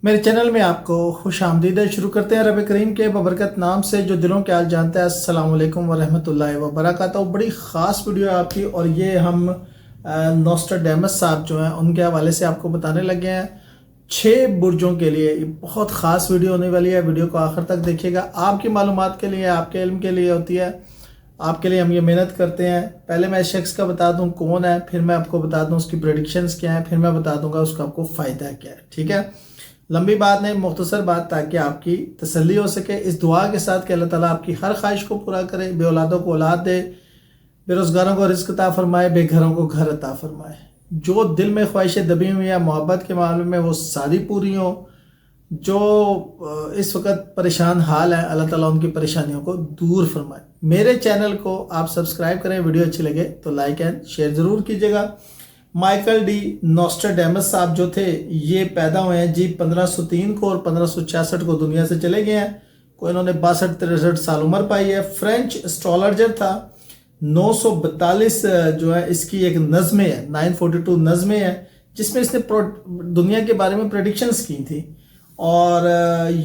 میرے چینل میں آپ کو خوش آمدید ہے۔ شروع کرتے ہیں رب کریم کے ببرکت نام سے جو دلوں کے حال جانتا ہے۔ السلام علیکم ورحمۃ اللہ وبرکاتہ۔ بڑی خاص ویڈیو ہے آپ کی، اور یہ ہم نوسٹراڈیمس صاحب جو ہیں ان کے حوالے سے آپ کو بتانے لگے ہیں 6 برجوں کے لیے۔ یہ بہت خاص ویڈیو ہونے والی ہے، ویڈیو کو آخر تک دیکھیے گا۔ آپ کی معلومات کے لیے، آپ کے علم کے لیے ہوتی ہے، آپ کے لیے ہم یہ محنت کرتے ہیں۔ پہلے میں اس شخص کا بتا دوں کون ہے، پھر میں آپ کو بتا دوں اس کی پریڈکشنز کیا ہیں، پھر میں بتا دوں گا اس کا آپ کو فائدہ کیا ہے۔ ٹھیک ہے، لمبی بات نہیں، مختصر بات، تاکہ آپ کی تسلی ہو سکے۔ اس دعا کے ساتھ کہ اللہ تعالیٰ آپ کی ہر خواہش کو پورا کرے، بے اولادوں کو اولاد دے، بے روزگاروں کو رزق عطا فرمائے، بے گھروں کو گھر عطا فرمائے، جو دل میں خواہشیں دبی ہوئی ہیں محبت کے معاملے میں وہ ساری پوری ہوں۔ جو اس وقت پریشان حال ہے، اللہ تعالیٰ ان کی پریشانیوں کو دور فرمائے۔ میرے چینل کو آپ سبسکرائب کریں، ویڈیو اچھی لگے تو لائک اینڈ شیئر ضرور کیجیے گا۔ مائیکل ڈی نوسٹراڈیمس صاحب جو تھے، یہ پیدا ہوئے ہیں 1503 کو اور 1566 کو دنیا سے چلے گئے ہیں۔ کوئی انہوں نے 62-63 سال عمر پائی ہے۔ فرینچ اسٹرالوجر تھا۔ 942 جو ہے اس کی ایک نظمیں ہے، 942 نظمیں ہیں، جس میں اس نے دنیا کے بارے میں پریڈکشنز کی تھی، اور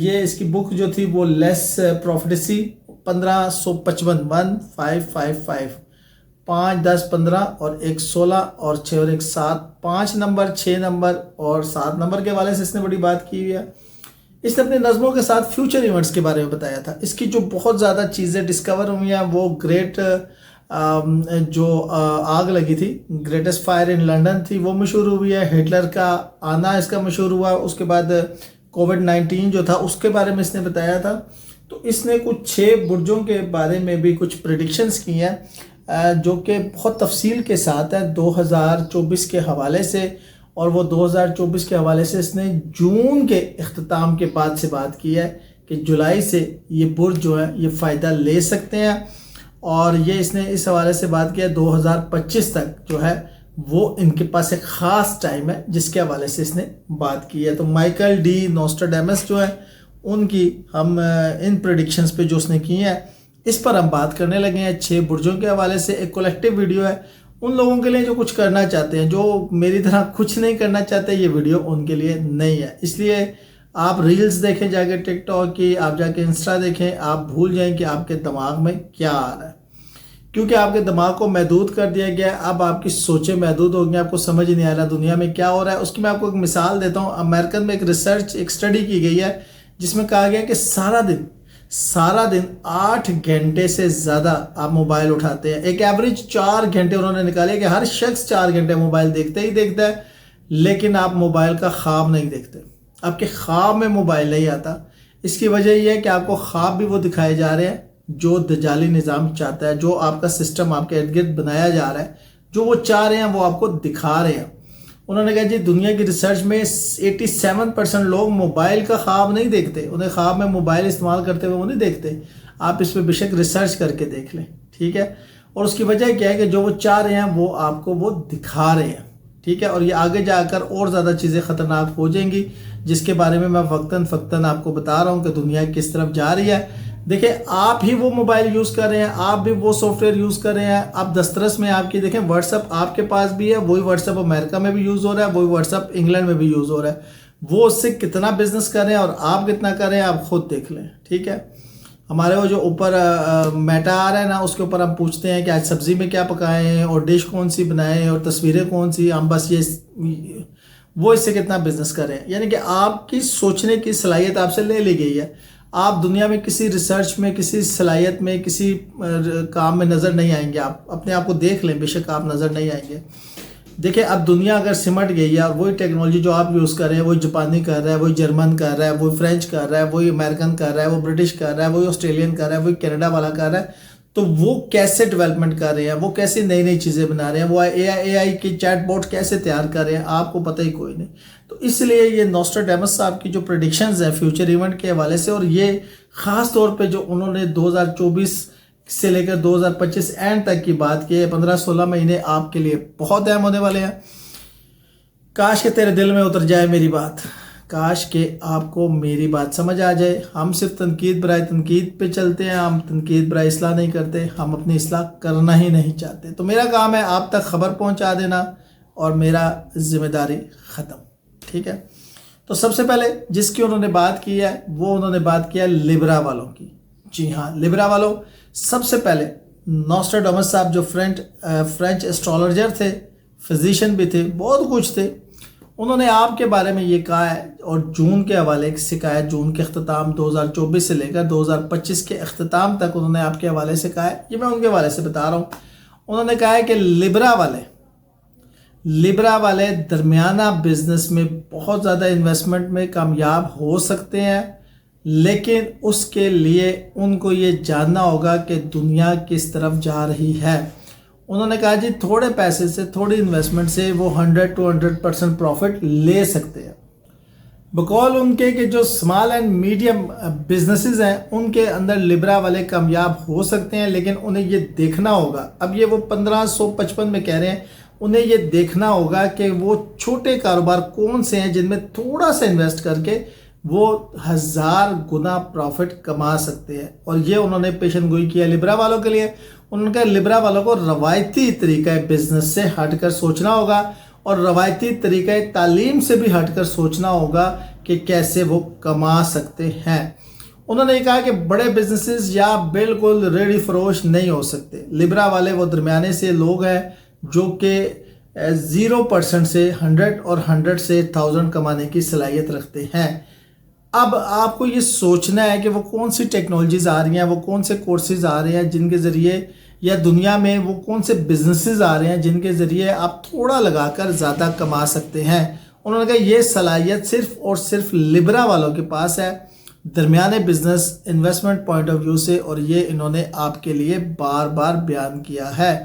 یہ اس کی بک جو تھی وہ لیس پروفیٹسی 1555 1555 5 10 15 اور 1 16 اور 6 اور 1 7 5 نمبر 6 نمبر اور 7 نمبر کے حوالے سے اس نے بڑی بات کی ہوئی ہے۔ اس نے اپنی نظموں کے ساتھ فیوچر ایونٹس کے بارے میں بتایا تھا۔ اس کی جو بہت زیادہ چیزیں ڈسکور ہوئی ہیں وہ گریٹ جو آگ لگی تھی، گریٹسٹ فائر ان لنڈن تھی، وہ مشہور ہوئی ہے۔ ہٹلر کا آنا اس کا مشہور ہوا۔ اس کے بعد کووڈ-19 جو تھا اس کے بارے میں اس نے بتایا تھا۔ تو اس نے کچھ 6 برجوں کے بارے میں بھی کچھ پریڈکشنز کی ہیں، جو کہ بہت تفصیل کے ساتھ ہے 2024 کے حوالے سے، اور وہ 2024 کے حوالے سے اس نے جون کے اختتام کے بعد سے بات کی ہے کہ جولائی سے یہ برج جو ہے یہ فائدہ لے سکتے ہیں، اور یہ اس نے اس حوالے سے بات کیا 2025 تک جو ہے وہ ان کے پاس ایک خاص ٹائم ہے جس کے حوالے سے اس نے بات کی ہے۔ تو مائیکل ڈی نوسٹراڈیمس جو ہے ان کی ہم ان پریڈکشنز پہ جو اس نے کی ہیں اس پر ہم بات کرنے لگے ہیں 6 برجوں کے حوالے سے۔ ایک کولیکٹیو ویڈیو ہے ان لوگوں کے لیے جو کچھ کرنا چاہتے ہیں، جو میری طرح کچھ نہیں کرنا چاہتے، یہ ویڈیو ان کے لیے نہیں ہے۔ اس لیے آپ ریلز دیکھیں جا کے ٹک ٹاک کی، آپ جا کے انسٹا دیکھیں، آپ بھول جائیں کہ آپ کے دماغ میں کیا آ رہا ہے، کیونکہ آپ کے دماغ کو محدود کر دیا گیا ہے۔ اب آپ کی سوچیں محدود ہو گئی، آپ کو سمجھ نہیں آ رہا دنیا میں کیا ہو رہا ہے۔ اس کی میں آپ کو ایک مثال دیتا ہوں۔ امریکن میں ایک ریسرچ، ایک اسٹڈی کی گئی ہے جس میں کہا گیا کہ سارا دن 8 گھنٹے سے زیادہ آپ موبائل اٹھاتے ہیں۔ ایک ایوریج 4 گھنٹے انہوں نے نکالے کہ ہر شخص 4 گھنٹے موبائل دیکھتا ہی دیکھتا ہے، لیکن آپ موبائل کا خواب نہیں دیکھتے، آپ کے خواب میں موبائل نہیں آتا۔ اس کی وجہ یہ ہے کہ آپ کو خواب بھی وہ دکھائے جا رہے ہیں جو دجالی نظام چاہتا ہے، جو آپ کا سسٹم آپ کے ارد گرد بنایا جا رہا ہے، جو وہ چاہ رہے ہیں وہ آپ کو دکھا رہے ہیں۔ انہوں نے کہا جی دنیا کی ریسرچ میں 87% لوگ موبائل کا خواب نہیں دیکھتے، انہیں خواب میں موبائل استعمال کرتے ہوئے وہ نہیں دیکھتے۔ آپ اس پہ بے شک ریسرچ کر کے دیکھ لیں، ٹھیک ہے۔ اور اس کی وجہ کیا ہے کہ جو وہ چاہ رہے ہیں وہ آپ کو وہ دکھا رہے ہیں، ٹھیک ہے۔ اور یہ آگے جا کر اور زیادہ چیزیں خطرناک ہو جائیں گی، جس کے بارے میں وقتاً فوقتاً آپ کو بتا رہا ہوں کہ دنیا کس طرف جا رہی ہے۔ دیکھیں آپ ہی وہ موبائل یوز کر رہے ہیں، آپ بھی وہ سافٹ ویئر یوز کر رہے ہیں۔ اب دسترس میں آپ کی دیکھیں واٹس ایپ آپ کے پاس بھی ہے، وہی واٹس ایپ امریکہ میں بھی یوز ہو رہا ہے، وہی واٹس ایپ انگلینڈ میں بھی یوز ہو رہا ہے۔ وہ اس سے کتنا بزنس کر رہے ہیں اور آپ کتنا کر رہے ہیں آپ خود دیکھ لیں، ٹھیک ہے۔ ہمارے وہ جو اوپر میٹا آ رہا ہے نا، اس کے اوپر ہم پوچھتے ہیں کہ آج سبزی میں کیا پکائیں اور ڈش کون سی بنائیں اور تصویریں کون سی، ہم بس یہ وہ اس سے کتنا بزنس کر رہے ہیں۔ یعنی کہ آپ کی سوچنے کی صلاحیت آپ سے لے لی گئی ہے۔ آپ دنیا میں کسی ریسرچ میں، کسی صلاحیت میں، کسی کام میں نظر نہیں آئیں گے۔ آپ اپنے آپ کو دیکھ لیں، بے شک آپ نظر نہیں آئیں گے۔ دیکھیں اب دنیا اگر سمٹ گئی ہے اور وہی ٹیکنالوجی جو آپ یوز کر رہے ہیں وہی جاپانی کر رہا ہے، وہی جرمن کر رہا ہے، وہی فرینچ کر رہا ہے، وہی امریکن کر رہا ہے، وہ برٹش کر رہا ہے، وہی آسٹریلین کر رہا ہے، وہی کینیڈا والا کر رہا ہے، تو وہ کیسے ڈیولپمنٹ کر رہے ہیں، وہ کیسے نئی نئی چیزیں بنا رہے ہیں، وہ اے آئی کی چیٹ بوٹ کیسے تیار کر رہے ہیں، آپ کو پتہ ہی کوئی نہیں۔ تو اس لیے یہ نوسٹراڈیمس صاحب کی جو پریڈکشنز ہیں فیوچر ایونٹ کے حوالے سے، اور یہ خاص طور پہ جو انہوں نے 2024 سے لے کر 2025 اینڈ تک کی بات کی ہے، 15-16 مہینے آپ کے لیے بہت اہم ہونے والے ہیں۔ کاش کہ تیرے دل میں اتر جائے میری بات، کاش کہ آپ کو میری بات سمجھ آ جائے۔ ہم صرف تنقید برائے تنقید پہ چلتے ہیں، ہم تنقید برائے اصلاح نہیں کرتے، ہم اپنی اصلاح کرنا ہی نہیں چاہتے۔ تو میرا کام ہے آپ تک خبر پہنچا دینا، اور میرا ذمہ داری ختم، ٹھیک ہے۔ تو سب سے پہلے جس کی انہوں نے بات کی ہے وہ انہوں نے بات کیا لیبرا والوں کی. جی ہاں، لیبرا والوں سب سے پہلے نوسٹراڈامس صاحب جو فرینچ اسٹرالوجر تھے، فزیشین بھی تھے، بہت کچھ تھے، انہوں نے آپ کے بارے میں یہ کہا ہے اور جون کے حوالے سے کہا ہے. جون کے اختتام 2024 سے لے کر 2025 کے اختتام تک انہوں نے آپ کے حوالے سے کہا ہے. یہ میں ان کے حوالے سے بتا رہا ہوں. انہوں نے کہا ہے کہ لیبرا والے درمیانہ بزنس میں بہت زیادہ انویسٹمنٹ میں کامیاب ہو سکتے ہیں، لیکن اس کے لیے ان کو یہ جاننا ہوگا کہ دنیا کس طرف جا رہی ہے. انہوں نے کہا جی تھوڑے پیسے سے، تھوڑی انویسٹمنٹ سے وہ 100 to 100% پروفٹ لے سکتے ہیں. بقول ان کے کہ جو اسمال اینڈ میڈیم بزنسز ہیں ان کے اندر لیبرا والے کامیاب ہو سکتے ہیں، لیکن انہیں یہ دیکھنا ہوگا. اب یہ وہ 1555 میں کہہ رہے ہیں، انہیں یہ دیکھنا ہوگا کہ وہ چھوٹے کاروبار کون سے ہیں جن میں تھوڑا سا انویسٹ کر کے وہ 1000 گنا پروفٹ کما سکتے ہیں. اور یہ انہوں نے پیشن گوئی کیا لیبرا والوں کے لیے. انہوں نے کہا لیبرا والوں کو روایتی طریقہ بزنس سے ہٹ کر سوچنا ہوگا اور روایتی طریقہ تعلیم سے بھی ہٹ کر سوچنا ہوگا کہ کیسے وہ کما سکتے ہیں. انہوں نے کہا کہ بڑے بزنسز یا بالکل ریڈی فروش نہیں ہو سکتے. لیبرا والے وہ درمیانے سے لوگ ہیں جو کہ 0% سے 100 اور 100 سے 1000 کمانے کی صلاحیت رکھتے ہیں. اب آپ کو یہ سوچنا ہے کہ وہ کون سی ٹیکنالوجیز آ رہی ہیں، وہ کون سے کورسز آ رہے ہیں جن کے ذریعے، یا دنیا میں وہ کون سے بزنسز آ رہے ہیں جن کے ذریعے آپ تھوڑا لگا کر زیادہ کما سکتے ہیں. انہوں نے کہا یہ صلاحیت صرف اور صرف لیبرا والوں کے پاس ہے درمیانے business investment point of view سے، اور یہ انہوں نے آپ کے لیے بار بار بیان کیا ہے.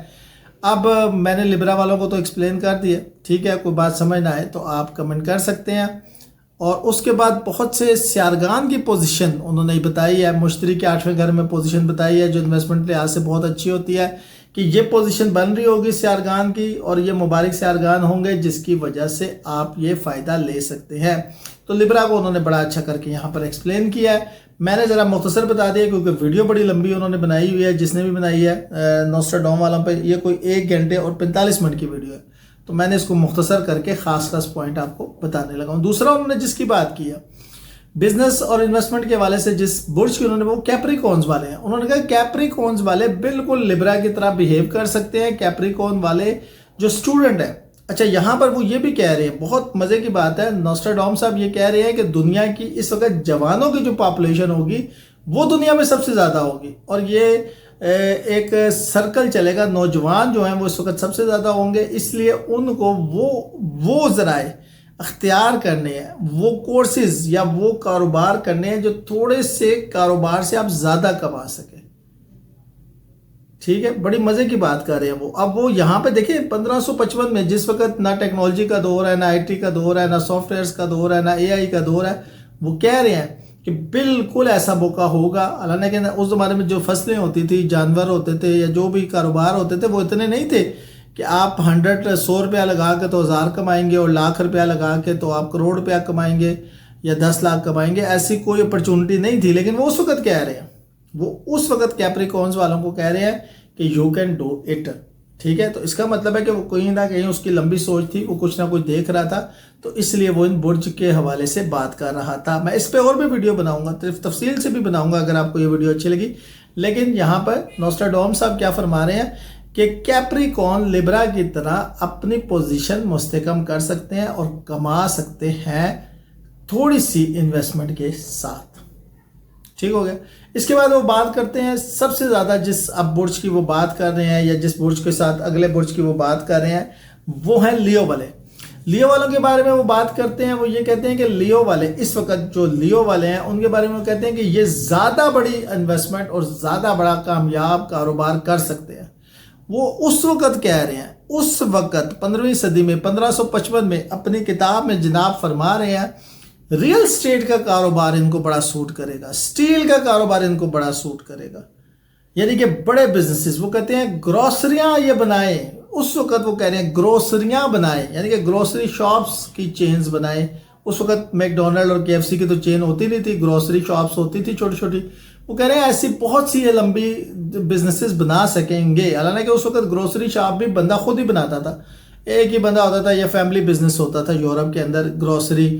اب میں نے لیبرا والوں کو تو ایکسپلین کر دیا، ٹھیک ہے، کوئی بات سمجھ نہ آئے تو آپ کمنٹ کر سکتے ہیں. اور اس کے بعد بہت سے سیارگان کی پوزیشن انہوں نے بتائی ہے، مشتری کے 8ویں گھر میں پوزیشن بتائی ہے جو انویسٹمنٹ لحاظ سے بہت اچھی ہوتی ہے، کہ یہ پوزیشن بن رہی ہوگی سیارگان کی اور یہ مبارک سیارگان ہوں گے جس کی وجہ سے آپ یہ فائدہ لے سکتے ہیں. تو لیبرا کو انہوں نے بڑا اچھا کر کے یہاں پر ایکسپلین کیا ہے. میں نے ذرا مختصر بتا دیا کیونکہ ویڈیو بڑی لمبی انہوں نے بنائی ہوئی ہے، جس نے بھی بنائی ہے نوسٹراڈام والوں پہ یہ کوئی 1 گھنٹے اور 45 منٹ کی ویڈیو ہے، تو میں نے اس کو مختصر کر کے خاص پوائنٹ آپ کو بتانے لگا ہوں. دوسرا انہوں نے جس کی بات کی ہے بزنس اور انویسٹمنٹ کے حوالے سے، جس برج کی انہوں نے، وہ کیپریکونز والے ہیں. انہوں نے کہا کیپریکونز والے بالکل لیبرا کی طرح بیہیو کر سکتے ہیں. کیپریکون والے جو اسٹوڈنٹ ہیں، اچھا یہاں پر وہ یہ بھی کہہ رہے ہیں، بہت مزے کی بات ہے، نوسٹراڈام صاحب یہ کہہ رہے ہیں کہ دنیا کی اس وقت جوانوں کی جو پاپولیشن ہوگی وہ دنیا میں سب سے زیادہ ہوگی، اور یہ ایک سرکل چلے گا، نوجوان جو ہیں وہ اس وقت سب سے زیادہ ہوں گے. اس لیے ان کو وہ ذرائع اختیار کرنے ہیں، وہ کورسز یا وہ کاروبار کرنے ہیں جو تھوڑے سے کاروبار سے آپ زیادہ کما سکیں. ٹھیک ہے، بڑی مزے کی بات کر رہے ہیں وہ. اب وہ یہاں پہ دیکھیں 1555 میں جس وقت نہ ٹیکنالوجی کا دور ہے، نہ آئی ٹی کا دور ہے، نہ سافٹ ویئرس کا دور ہے، نہ اے آئی کا دور ہے، وہ کہہ رہے ہیں کہ بالکل ایسا موقع ہوگا. حالانکہ اس زمانے میں جو فصلیں ہوتی تھی، جانور ہوتے تھے یا جو بھی کاروبار ہوتے تھے وہ اتنے نہیں تھے کہ آپ 100 روپیہ لگا کے تو 1000 کمائیں گے اور لاکھ روپیہ لگا کے تو آپ کروڑ روپیہ کمائیں گے یا 10 لاکھ کمائیں گے. ایسی کوئی اپرچونٹی نہیں تھی. لیکن وہ اس وقت کہہ رہے ہیں، وہ اس وقت کیپریکونز والوں کو کہہ رہے ہیں کہ یو کین ڈو اٹ. ٹھیک ہے، تو اس کا مطلب ہے کہ وہ کہیں نہ کہیں اس کی لمبی سوچ تھی، وہ کچھ نہ کچھ دیکھ رہا تھا، تو اس لیے وہ ان برج کے حوالے سے بات کر رہا تھا. میں اس پہ اور بھی ویڈیو بناؤں گا، تفصیل سے بھی بناؤں گا اگر آپ کو یہ ویڈیو اچھی لگی. لیکن یہاں پر نوسٹراڈام صاحب کیا فرما رہے ہیں کہ کیپریکون لیبرا کی طرح اپنی پوزیشن مستحکم کر سکتے ہیں اور کما سکتے ہیں تھوڑی سی انویسٹمنٹ کے ساتھ. ٹھیک ہو گیا. اس کے بعد وہ بات کرتے ہیں سب سے زیادہ جس اب برج کی وہ بات کر رہے ہیں یا جس برج کے ساتھ اگلے برج کی وہ بات کر رہے ہیں، وہ ہیں لیو والے. لیو والوں کے بارے میں وہ بات کرتے ہیں. وہ یہ کہتے ہیں کہ لیو والے اس وقت جو لیو والے ہیں ان کے بارے میں وہ کہتے ہیں کہ یہ زیادہ بڑی انویسٹمنٹ اور زیادہ بڑا کامیاب کاروبار کر سکتے ہیں. وہ اس وقت کہہ رہے ہیں، اس وقت 15ویں صدی میں 1555 میں اپنی کتاب میں جناب فرما رہے ہیں ریل اسٹیٹ کا کاروبار ان کو بڑا سوٹ کرے گا، اسٹیل کا کاروبار ان کو بڑا سوٹ کرے گا. یعنی کہ بڑے بزنسز، وہ کہتے ہیں گروسریاں یہ بنائیں. اس وقت وہ کہہ رہے ہیں گروسریاں بنائیں، یعنی کہ گروسری شاپس کی چینز بنائیں. اس وقت میک ڈونلڈ اور KFC کی تو چین ہوتی نہیں تھی، گروسری شاپس ہوتی تھی چھوٹی چھوٹی. وہ کہہ رہے ہیں ایسی بہت سی لمبی بزنسز بنا سکیں گے. حالانکہ اس وقت گروسری شاپ بھی بندہ خود ہی بناتا تھا، ایک ہی بندہ ہوتا تھا، یا فیملی بزنس ہوتا تھا یورپ کے اندر گروسری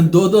2-2